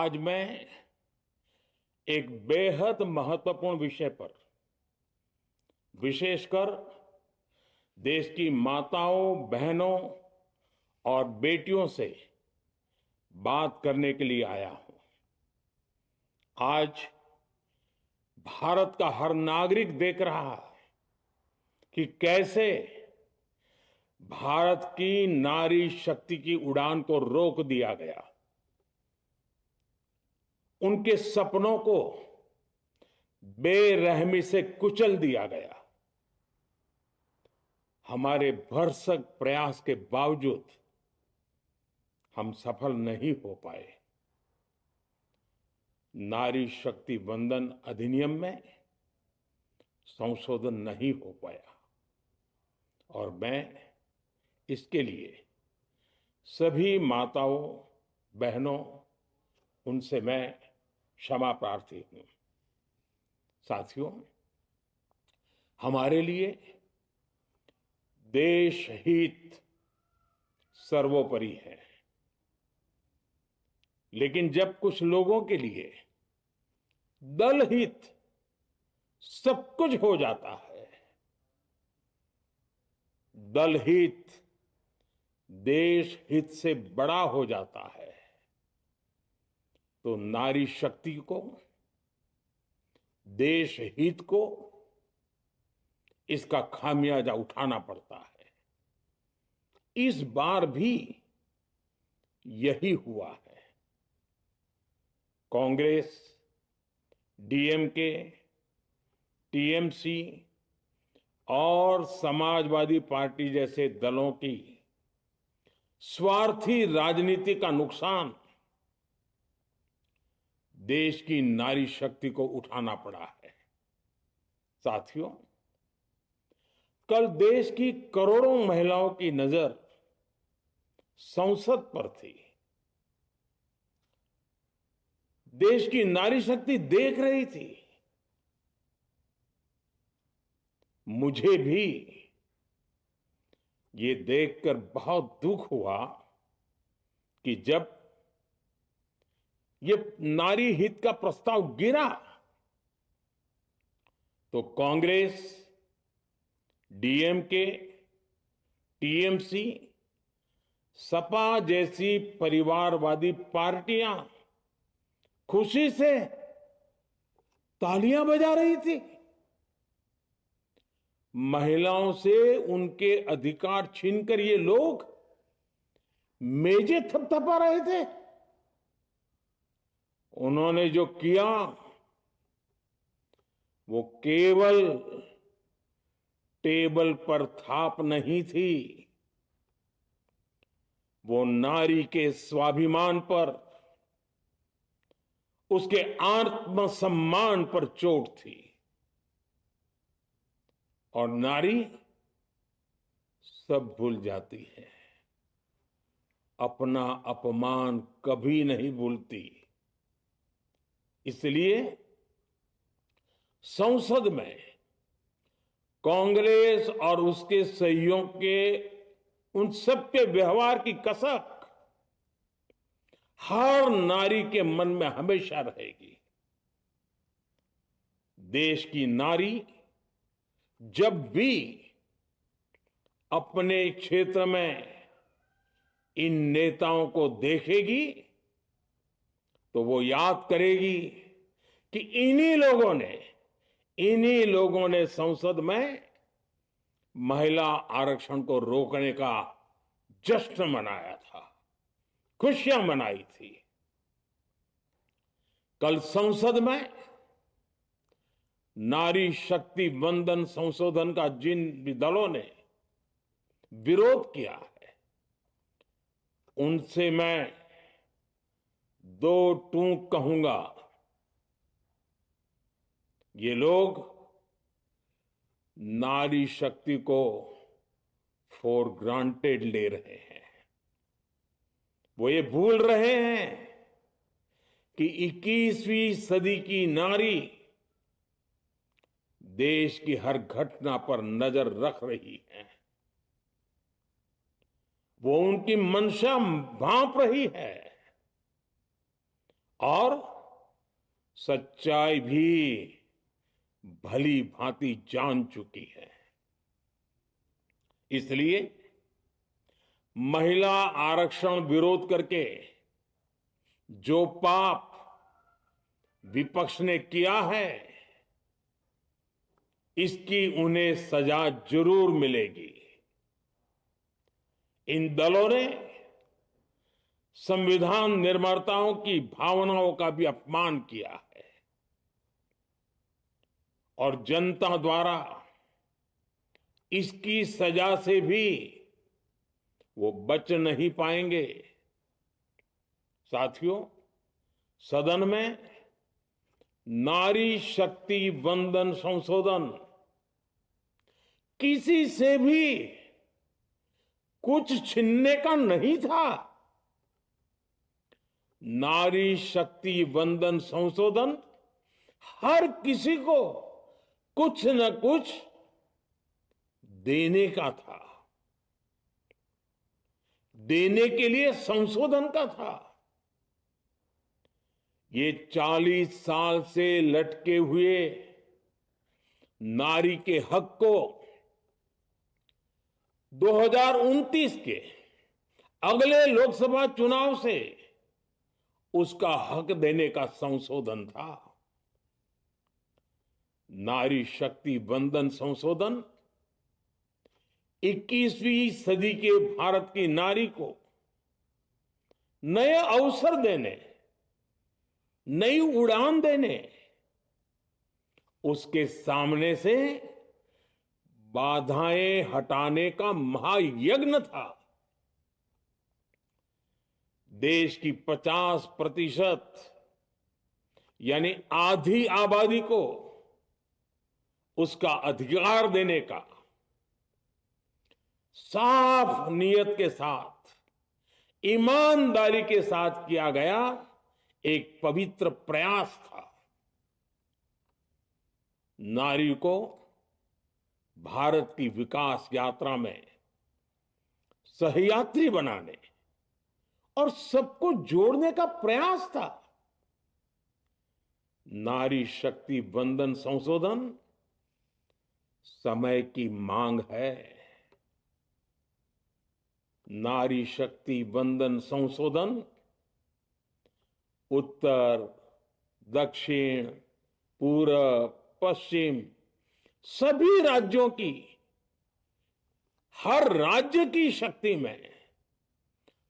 आज मैं एक बेहद महत्वपूर्ण विषय पर विशेषकर देश की माताओं, बहनों और बेटियों से बात करने के लिए आया हूं। आज भारत का हर नागरिक देख रहा है कि कैसे भारत की नारी शक्ति की उड़ान को रोक दिया गया, उनके सपनों को बेरहमी से कुचल दिया गया। हमारे भरसक प्रयास के बावजूद हम सफल नहीं हो पाए। नारी शक्ति वंदन अधिनियम में संशोधन नहीं हो पाया और मैं इसके लिए सभी माताओं, बहनों, उनसे मैं क्षमा प्रार्थी हूं। साथियों, हमारे लिए देश हित सर्वोपरि है, लेकिन जब कुछ लोगों के लिए दल हित सब कुछ हो जाता है, दल हित देश हित से बड़ा हो जाता है, तो नारी शक्ति को, देश हित को इसका खामियाजा उठाना पड़ता है। इस बार भी यही हुआ है। कांग्रेस, डीएमके, टीएमसी और समाजवादी पार्टी जैसे दलों की स्वार्थी राजनीति का नुकसान देश की नारी शक्ति को उठाना पड़ा है। साथियों, कल देश की करोड़ों महिलाओं की नजर संसद पर थी। देश की नारी शक्ति देख रही थी। मुझे भी ये देखकर बहुत दुख हुआ कि जब ये नारी हित का प्रस्ताव गिरा तो कांग्रेस, डीएमके, टीएमसी, सपा जैसी परिवारवादी पार्टियां खुशी से तालियां बजा रही थी। महिलाओं से उनके अधिकार छीनकर ये लोग मेजें थपथपा रहे थे। उन्होंने जो किया वो केवल टेबल पर थाप नहीं थी, वो नारी के स्वाभिमान पर, उसके आत्मसम्मान पर चोट थी। और नारी सब भूल जाती है, अपना अपमान कभी नहीं भूलती। इसलिए संसद में कांग्रेस और उसके सहयोगियों के उन सबके व्यवहार की कसक हर नारी के मन में हमेशा रहेगी। देश की नारी जब भी अपने क्षेत्र में इन नेताओं को देखेगी तो वो याद करेगी कि इन्हीं लोगों ने संसद में महिला आरक्षण को रोकने का जश्न मनाया था, खुशियां मनाई थी। कल संसद में नारी शक्ति वंदन संशोधन का जिन दलों ने विरोध किया है, उनसे मैं दो टूक कहूंगा। ये लोग नारी शक्ति को फॉर ग्रांटेड ले रहे हैं। वो ये भूल रहे हैं कि 21वीं सदी की नारी देश की हर घटना पर नजर रख रही है। वो उनकी मंशा भांप रही है और सच्चाई भी भली भांति जान चुकी है। इसलिए महिला आरक्षण विरोध करके जो पाप विपक्ष ने किया है, इसकी उन्हें सजा जरूर मिलेगी। इन दलों ने संविधान निर्माताओं की भावनाओं का भी अपमान किया है और जनता द्वारा इसकी सजा से भी वो बच नहीं पाएंगे। साथियों, सदन में नारी शक्ति वंदन संशोधन किसी से भी कुछ छीनने का नहीं था। नारी शक्ति वंदन संशोधन हर किसी को कुछ न कुछ देने का था, देने के लिए संशोधन का था। ये 40 साल से लटके हुए नारी के हक को 2029 के अगले लोकसभा चुनाव से उसका हक देने का संशोधन था। नारी शक्ति वंदन संशोधन 21वीं सदी के भारत की नारी को नए अवसर देने, नई उड़ान देने, उसके सामने से बाधाएं हटाने का महायज्ञ था। देश की 50% यानी आधी आबादी को उसका अधिकार देने का साफ नियत के साथ, ईमानदारी के साथ किया गया एक पवित्र प्रयास था। नारी को भारत की विकास यात्रा में सहयात्री बनाने और सबको जोड़ने का प्रयास था। नारी शक्ति वंदन संशोधन समय की मांग है। नारी शक्ति वंदन संशोधन उत्तर, दक्षिण, पूर्व, पश्चिम सभी राज्यों की, हर राज्य की शक्ति में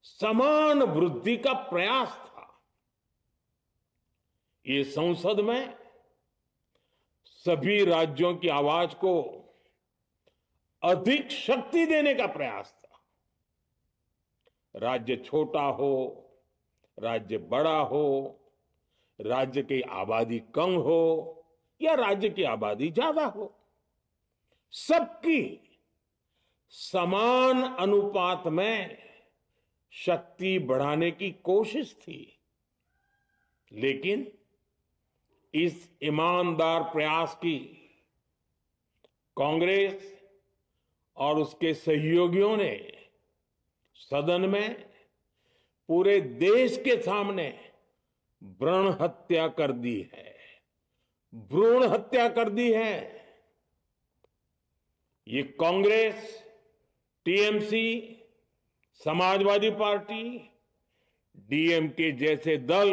समान वृद्धि का प्रयास था। ये संसद में सभी राज्यों की आवाज को अधिक शक्ति देने का प्रयास था। राज्य छोटा हो, राज्य बड़ा हो, राज्य की आबादी कम हो या राज्य की आबादी ज्यादा हो, सबकी समान अनुपात में शक्ति बढ़ाने की कोशिश थी। लेकिन इस ईमानदार प्रयास की कांग्रेस और उसके सहयोगियों ने सदन में पूरे देश के सामने भ्रूण हत्या कर दी है, भ्रूण हत्या कर दी है। ये Congress, TMC, Samajwadi party, DMK जैसे दल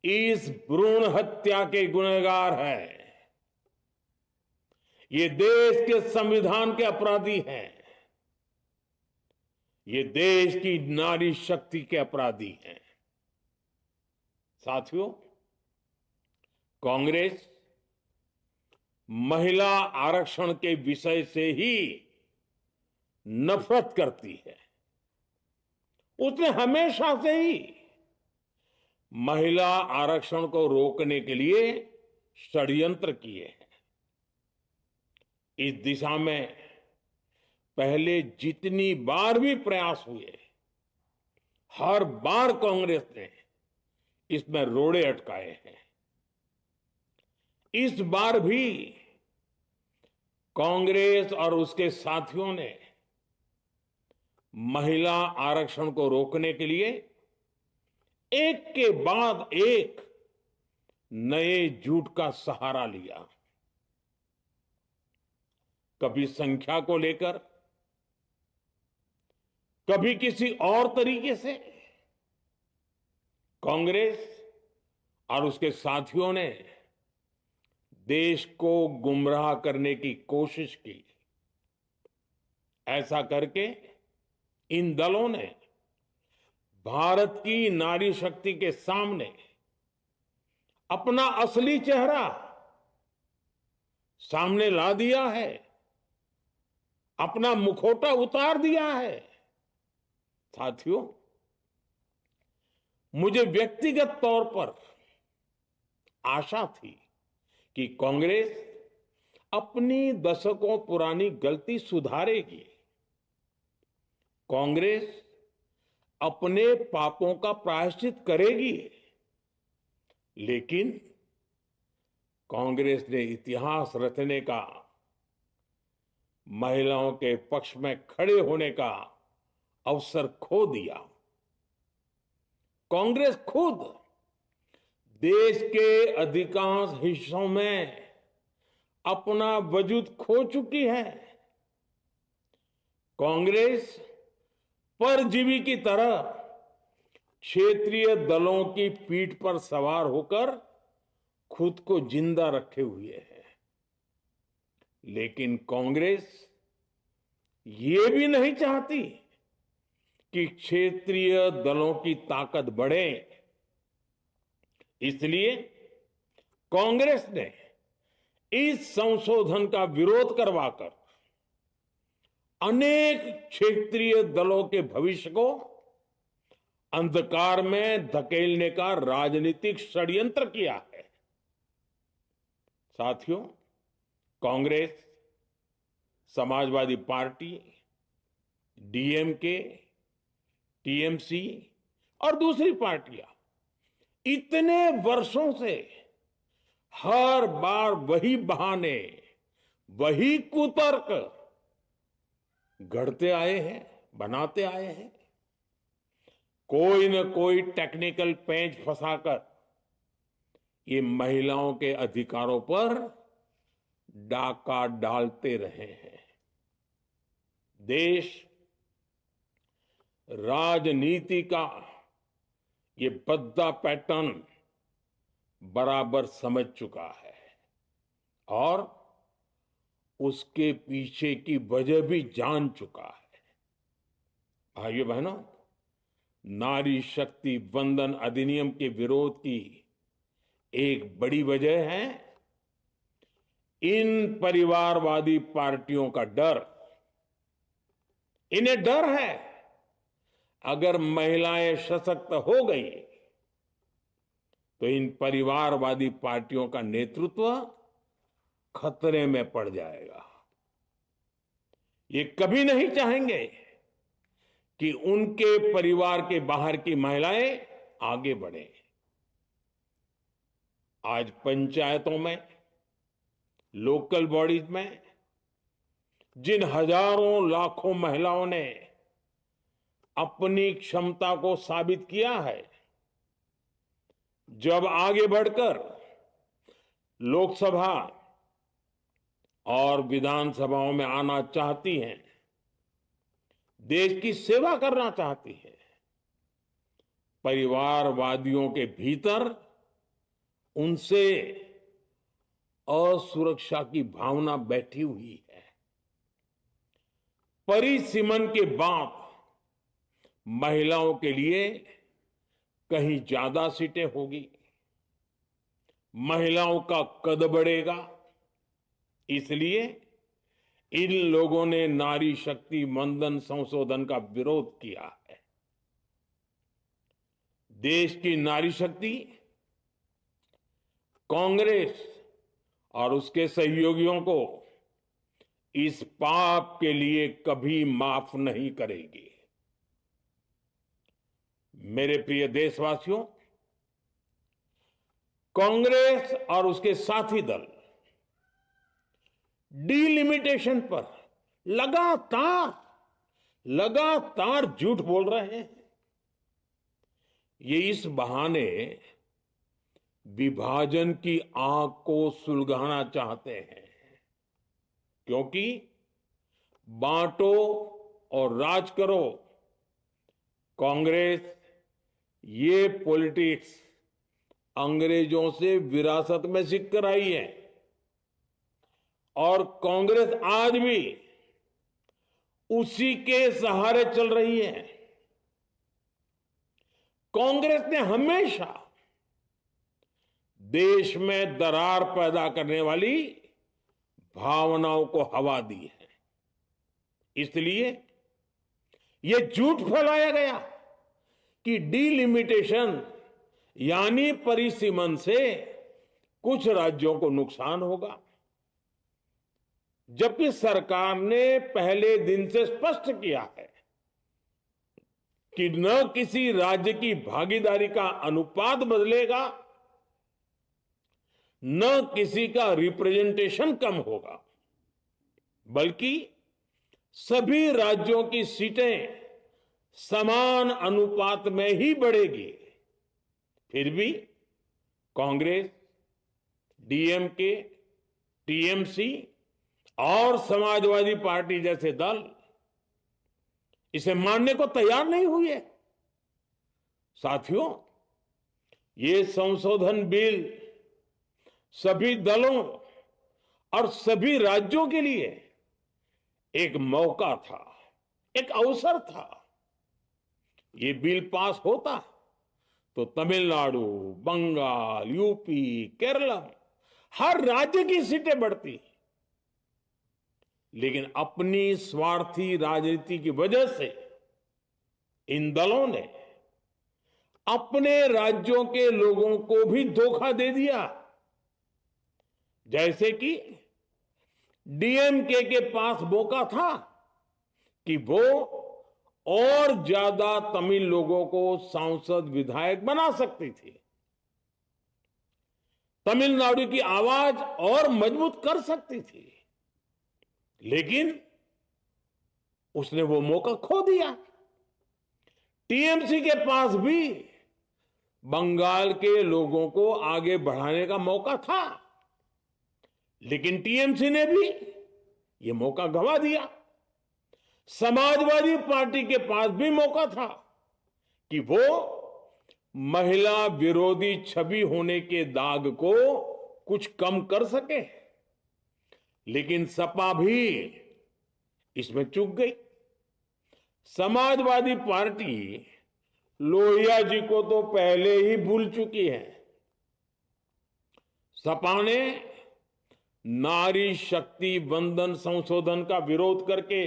इस भ्रूण हत्या के गुनहगार हैं। ये देश के संविधान के अपराधी हैं। ये देश की नारी शक्ति के अपराधी हैं। साथियों, कांग्रेस महिला आरक्षण के विषय से ही नफरत करती है। उसने हमेशा से ही महिला आरक्षण को रोकने के लिए षड्यंत्र किए हैं। इस दिशा में पहले जितनी बार भी प्रयास हुए, हर बार कांग्रेस ने इसमें रोड़े अटकाए हैं। इस बार भी कांग्रेस और उसके साथियों ने महिला आरक्षण को रोकने के लिए एक के बाद एक नए झूठ का सहारा लिया। कभी संख्या को लेकर, कभी किसी और तरीके से कांग्रेस और उसके साथियों ने देश को गुमराह करने की कोशिश की। ऐसा करके इन दलों ने भारत की नारी शक्ति के सामने अपना असली चेहरा सामने ला दिया है, अपना मुखौटा उतार दिया है। साथियों, मुझे व्यक्तिगत तौर पर आशा थी कि कांग्रेस अपनी दशकों पुरानी गलती सुधारेगी। कांग्रेस अपने पापों का प्रायश्चित करेगी। लेकिन कांग्रेस ने इतिहास रचने का, महिलाओं के पक्ष में खड़े होने का अवसर खो दिया। कांग्रेस खुद देश के अधिकांश हिस्सों में अपना वजूद खो चुकी है। कांग्रेस परजीवी की तरह क्षेत्रीय दलों की पीठ पर सवार होकर खुद को जिंदा रखे हुए है। लेकिन कांग्रेस ये भी नहीं चाहती कि क्षेत्रीय दलों की ताकत बढ़े। इसलिए कांग्रेस ने इस संशोधन का विरोध करवाकर अनेक क्षेत्रीय दलों के भविष्य को अंधकार में धकेलने का राजनीतिक षड्यंत्र किया है। साथियों, Congress, Samajwadi party, DMK, TMC और दूसरी पार्टियां इतने वर्षों से हर बार वही बहाने, वही कुतर्क गढ़ते आए हैं, बनाते आए हैं। कोई न कोई टेक्निकल पेंच फंसाकर ये महिलाओं के अधिकारों पर डाका डालते रहे हैं। देश राजनीति का ये भद्दा पैटर्न बराबर समझ चुका है और उसके पीछे की वजह भी जान चुका है। भाइयों बहनों, नारी शक्ति वंदन अधिनियम के विरोध की एक बड़ी वजह है इन परिवारवादी पार्टियों का डर। इन्हें डर है अगर महिलाएं सशक्त हो गई तो इन परिवारवादी पार्टियों का नेतृत्व खतरे में पड़ जाएगा। ये कभी नहीं चाहेंगे कि उनके परिवार के बाहर की महिलाएं आगे बढ़े। आज पंचायतों में, लोकल बॉडीज में जिन हजारों लाखों महिलाओं ने अपनी क्षमता को साबित किया है, जब आगे बढ़कर लोकसभा और विधानसभाओं में आना चाहती हैं, देश की सेवा करना चाहती हैं, परिवारवादियों के भीतर उनसे असुरक्षा की भावना बैठी हुई है। परिसीमन के बाद महिलाओं के लिए कहीं ज्यादा सीटें होगी, महिलाओं का कद बढ़ेगा। इसलिए इन लोगों ने नारी शक्ति वंदन संशोधन का विरोध किया है। देश की नारी शक्ति कांग्रेस और उसके सहयोगियों को इस पाप के लिए कभी माफ नहीं करेगी। मेरे प्रिय देशवासियों, कांग्रेस और उसके साथी दल डिलिमिटेशन पर लगातार झूठ बोल रहे हैं। ये इस बहाने विभाजन की आग को सुलगाना चाहते हैं, क्योंकि बांटो और राज करो, कांग्रेस ये पॉलिटिक्स अंग्रेजों से विरासत में सीख कर आई है और कांग्रेस आज भी उसी के सहारे चल रही है। कांग्रेस ने हमेशा देश में दरार पैदा करने वाली भावनाओं को हवा दी है। इसलिए यह झूठ फैलाया गया कि डीलिमिटेशन यानी परिसीमन से कुछ राज्यों को नुकसान होगा, जबकि सरकार ने पहले दिन से स्पष्ट किया है कि न किसी राज्य की भागीदारी का अनुपात बदलेगा, न किसी का रिप्रेजेंटेशन कम होगा, बल्कि सभी राज्यों की सीटें समान अनुपात में ही बढ़ेगी। फिर भी कांग्रेस, डीएमके, टीएमसी और समाजवादी पार्टी जैसे दल इसे मानने को तैयार नहीं हुए। साथियों, ये संशोधन बिल सभी दलों और सभी राज्यों के लिए एक मौका था, एक अवसर था। ये बिल पास होता तो तमिलनाडु, बंगाल, यूपी, केरला हर राज्य की सीटें बढ़ती, लेकिन अपनी स्वार्थी राजनीति की वजह से इन दलों ने अपने राज्यों के लोगों को भी धोखा दे दिया। जैसे कि डीएमके के पास मौका था कि वो और ज्यादा तमिल लोगों को सांसद विधायक बना सकती थी, तमिलनाडु की आवाज और मजबूत कर सकती थी, लेकिन उसने वो मौका खो दिया। टीएमसी के पास भी बंगाल के लोगों को आगे बढ़ाने का मौका था, लेकिन टीएमसी ने भी ये मौका गंवा दिया। समाजवादी पार्टी के पास भी मौका था कि वो महिला विरोधी छवि होने के दाग को कुछ कम कर सके, लेकिन सपा भी इसमें चूक गई। समाजवादी पार्टी लोहिया जी को तो पहले ही भूल चुकी है। सपा ने नारी शक्ति वंदन संशोधन का विरोध करके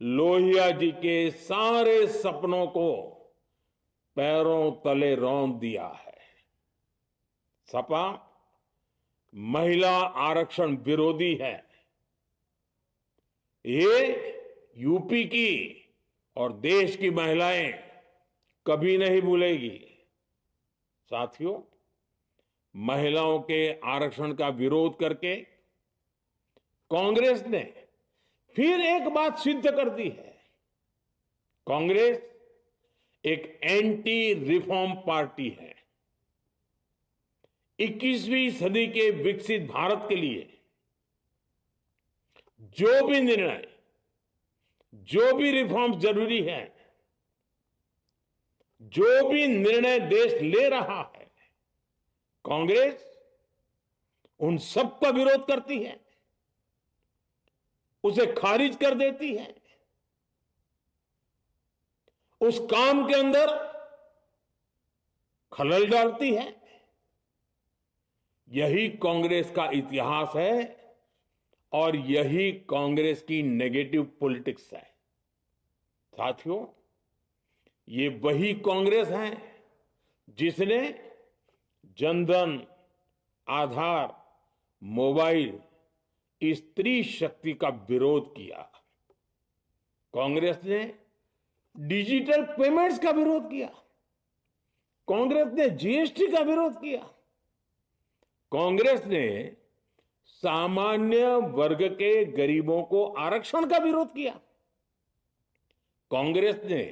लोहिया जी के सारे सपनों को पैरों तले रौंद दिया है। सपा महिला आरक्षण विरोधी है। ये यूपी की और देश की महिलाएं कभी नहीं भूलेगी। साथियों, महिलाओं के आरक्षण का विरोध करके कांग्रेस ने फिर एक बात सिद्ध कर दी है। कांग्रेस एक एंटी रिफॉर्म पार्टी है। 21वीं सदी के विकसित भारत के लिए जो भी निर्णय, जो भी रिफॉर्म जरूरी है, जो भी निर्णय देश ले रहा है, कांग्रेस उन सब का विरोध करती है, उसे खारिज कर देती है, उस काम के अंदर खलल डालती है। यही कांग्रेस का इतिहास है और यही कांग्रेस की नेगेटिव पॉलिटिक्स है। साथियों, ये वही कांग्रेस है जिसने जनधन, आधार, मोबाइल, स्त्री शक्ति का विरोध किया। कांग्रेस ने डिजिटल पेमेंट्स का विरोध किया। कांग्रेस ने जीएसटी का विरोध किया। कांग्रेस ने सामान्य वर्ग के गरीबों को आरक्षण का विरोध किया। कांग्रेस ने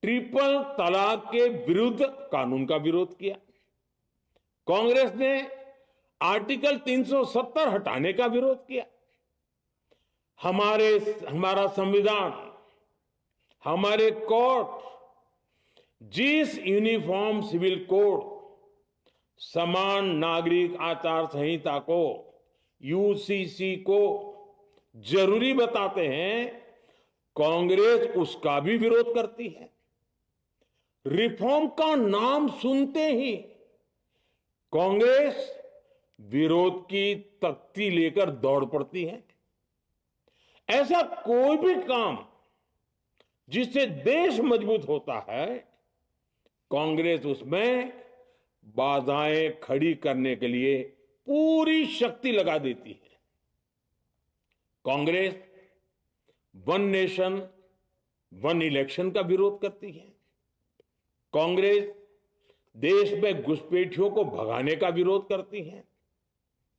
ट्रिपल तलाक के विरुद्ध कानून का विरोध किया। कांग्रेस ने आर्टिकल 370 हटाने का विरोध किया। हमारा संविधान, हमारे कोर्ट जिस यूनिफॉर्म सिविल कोड, समान नागरिक आचार संहिता को, यूसीसी को जरूरी बताते हैं, कांग्रेस उसका भी विरोध करती है। रिफॉर्म का नाम सुनते ही कांग्रेस विरोध की तख्ती लेकर दौड़ पड़ती है। ऐसा कोई भी काम जिससे देश मजबूत होता है, कांग्रेस उसमें बाधाएं खड़ी करने के लिए पूरी शक्ति लगा देती है। Congress one nation one election का विरोध करती है। कांग्रेस देश में घुसपैठियों को भगाने का विरोध करती है।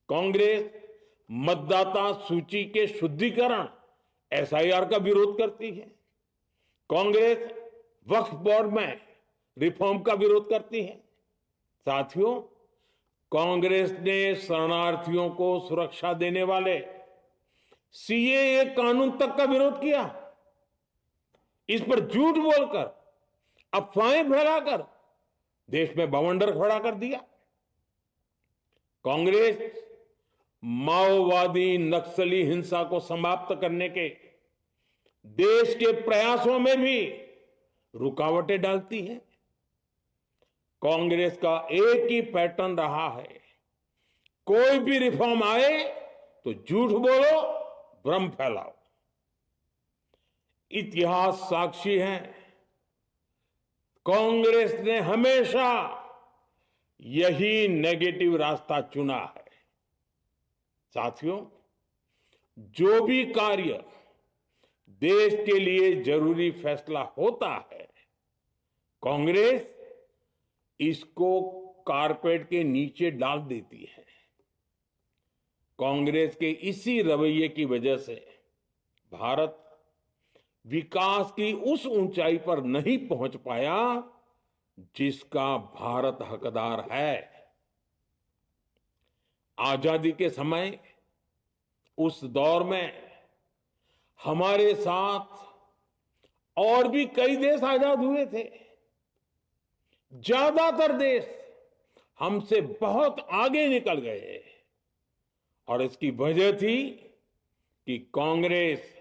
कांग्रेस मतदाता सूची के शुद्धिकरण एसआईआर का विरोध करती है। कांग्रेस वक्फ बोर्ड में रिफॉर्म का विरोध करती है। साथियों, कांग्रेस ने शरणार्थियों को सुरक्षा देने वाले सीएए कानून तक का विरोध किया। इस पर झूठ बोलकर, अफवाहें फैलाकर देश में बवंडर खड़ा कर दिया। कांग्रेस माओवादी नक्सली हिंसा को समाप्त करने के देश के प्रयासों में भी रुकावटें डालती है। कांग्रेस का एक ही पैटर्न रहा है, कोई भी रिफॉर्म आए तो झूठ बोलो, भ्रम फैलाओ। इतिहास साक्षी है, कांग्रेस ने हमेशा यही नेगेटिव रास्ता चुना है। साथियों, जो भी कार्य देश के लिए जरूरी फैसला होता है, कांग्रेस इसको कारपेट के नीचे डाल देती है। कांग्रेस के इसी रवैये की वजह से भारत विकास की उस ऊंचाई पर नहीं पहुंच पाया जिसका भारत हकदार है। आजादी के समय उस दौर में हमारे साथ और भी कई देश आजाद हुए थे। ज्यादातर देश हमसे बहुत आगे निकल गए और इसकी वजह थी कि कांग्रेस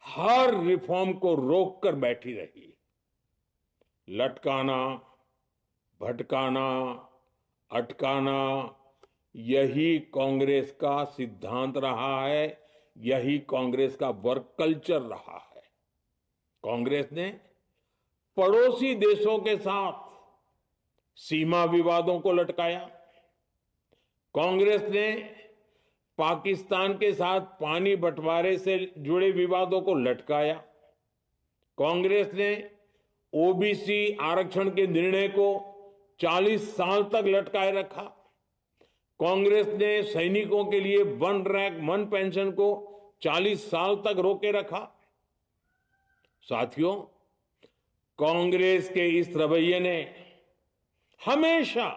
हर रिफॉर्म को रोककर बैठी रही। लटकाना, भटकाना, अटकाना, यही कांग्रेस का सिद्धांत रहा है, यही कांग्रेस का वर्क कल्चर रहा है। कांग्रेस ने पड़ोसी देशों के साथ सीमा विवादों को लटकाया। कांग्रेस ने पाकिस्तान के साथ पानी बंटवारे से जुड़े विवादों को लटकाया। कांग्रेस ने ओबीसी आरक्षण के निर्णय को 40 साल तक लटकाए रखा। कांग्रेस ने सैनिकों के लिए वन रैंक वन पेंशन को 40 साल तक रोके रखा। साथियों, कांग्रेस के इस रवैये ने हमेशा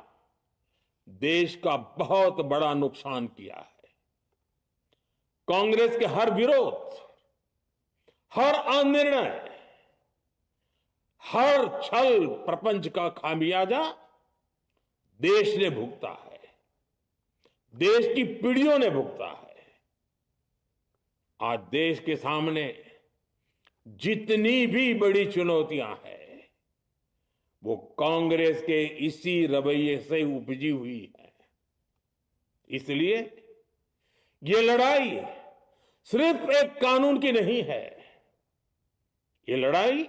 देश का बहुत बड़ा नुकसान किया है। कांग्रेस के हर विरोध, हर अनिर्णय, हर छल प्रपंच का खामियाजा देश ने भुगता है, देश की पीढ़ियों ने भुगता है। आज देश के सामने जितनी भी बड़ी चुनौतियां हैं, वो कांग्रेस के इसी रवैये से उपजी हुई है। इसलिए ये लड़ाई सिर्फ एक कानून की नहीं है, ये लड़ाई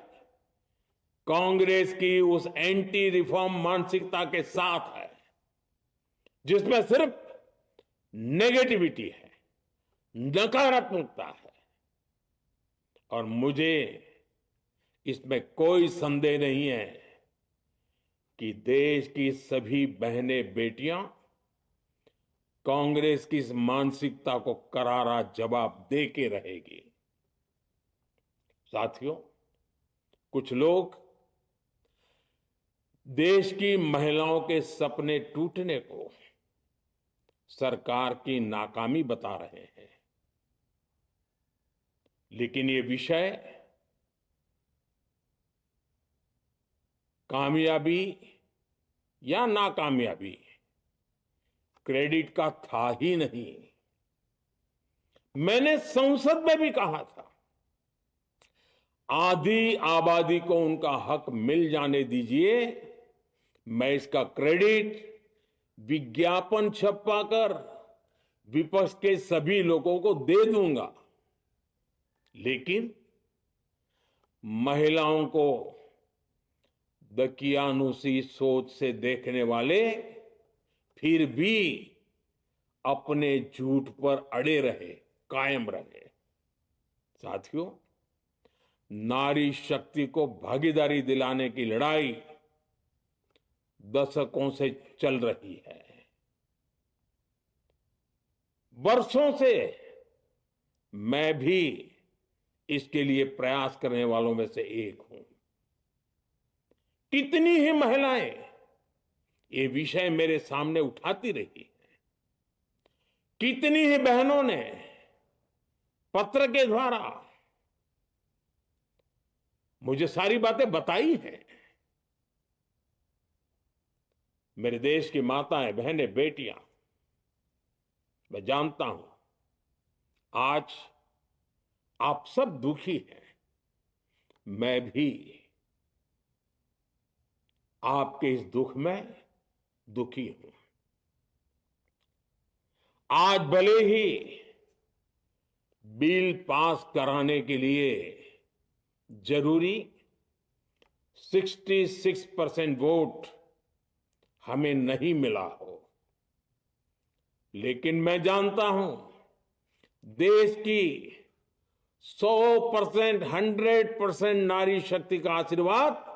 कांग्रेस की उस एंटी रिफॉर्म मानसिकता के साथ है जिसमें सिर्फ नेगेटिविटी है, नकारात्मकता है। और मुझे इसमें कोई संदेह नहीं है कि देश की सभी बहनें बेटियां कांग्रेस की इस मानसिकता को करारा जवाब दे के रहेगी। साथियों, कुछ लोग देश की महिलाओं के सपने टूटने को सरकार की नाकामी बता रहे हैं। लेकिन ये विषय कामयाबी या नाकामयाबी क्रेडिट का था ही नहीं। मैंने संसद में भी कहा था, आधी आबादी को उनका हक मिल जाने दीजिए, मैं इसका क्रेडिट विज्ञापन छपवाकर विपक्ष के सभी लोगों को दे दूंगा। लेकिन महिलाओं को दकियानुसी सोच से देखने वाले फिर भी अपने झूठ पर अड़े रहे, कायम रहे। साथियों, नारी शक्ति को भागीदारी दिलाने की लड़ाई दशकों से चल रही है। वर्षों से मैं भी इसके लिए प्रयास करने वालों में से एक हूं। कितनी ही महिलाएं ये विषय मेरे सामने उठाती रही हैं। कितनी ही बहनों ने पत्र के द्वारा मुझे सारी बातें बताई हैं। मेरे देश की माताएं, बहनें, बेटियां, मैं जानता हूं आज आप सब दुखी हैं। मैं भी आपके इस दुख में दुखी हूं। आज भले ही बिल पास कराने के लिए जरूरी 66% वोट हमें नहीं मिला हो, लेकिन मैं जानता हूं देश की 100%, 100% नारी शक्ति का आशीर्वाद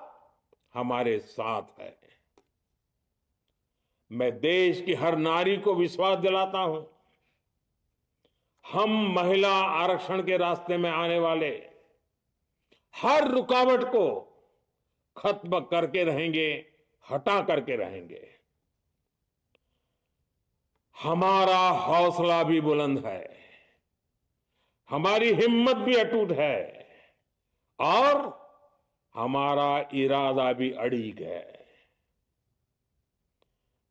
हमारे साथ है। मैं देश की हर नारी को विश्वास दिलाता हूं, हम महिला आरक्षण के रास्ते में आने वाले हर रुकावट को खत्म करके रहेंगे, हटा करके रहेंगे। हमारा हौसला भी बुलंद है, हमारी हिम्मत भी अटूट है और हमारा इरादा भी अड़िग है।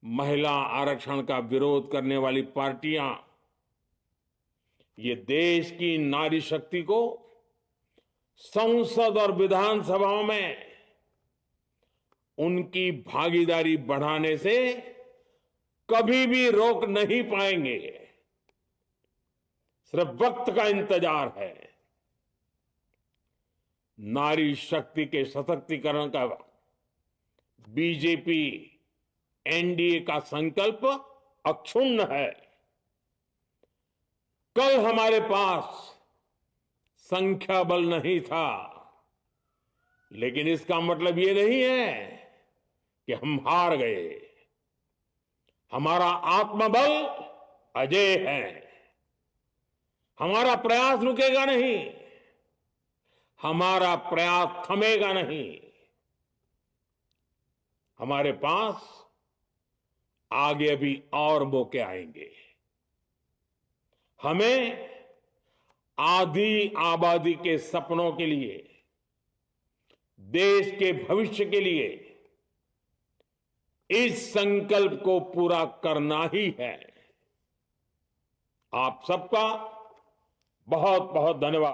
महिला आरक्षण का विरोध करने वाली पार्टियां ये देश की नारी शक्ति को संसद और विधानसभाओं में उनकी भागीदारी बढ़ाने से कभी भी रोक नहीं पाएंगे। सिर्फ वक्त का इंतजार है। नारी शक्ति के सशक्तिकरण का बीजेपी एनडीए का संकल्प अक्षुण्ण है। कल हमारे पास संख्या बल नहीं था, लेकिन इसका मतलब ये नहीं है कि हम हार गए। हमारा आत्मबल अजेय है। हमारा प्रयास रुकेगा नहीं, हमारा प्रयास थमेगा नहीं। हमारे पास आगे भी और मौके आएंगे। हमें आधी आबादी के सपनों के लिए, देश के भविष्य के लिए इस संकल्प को पूरा करना ही है। आप सबका बहुत बहुत धन्यवाद।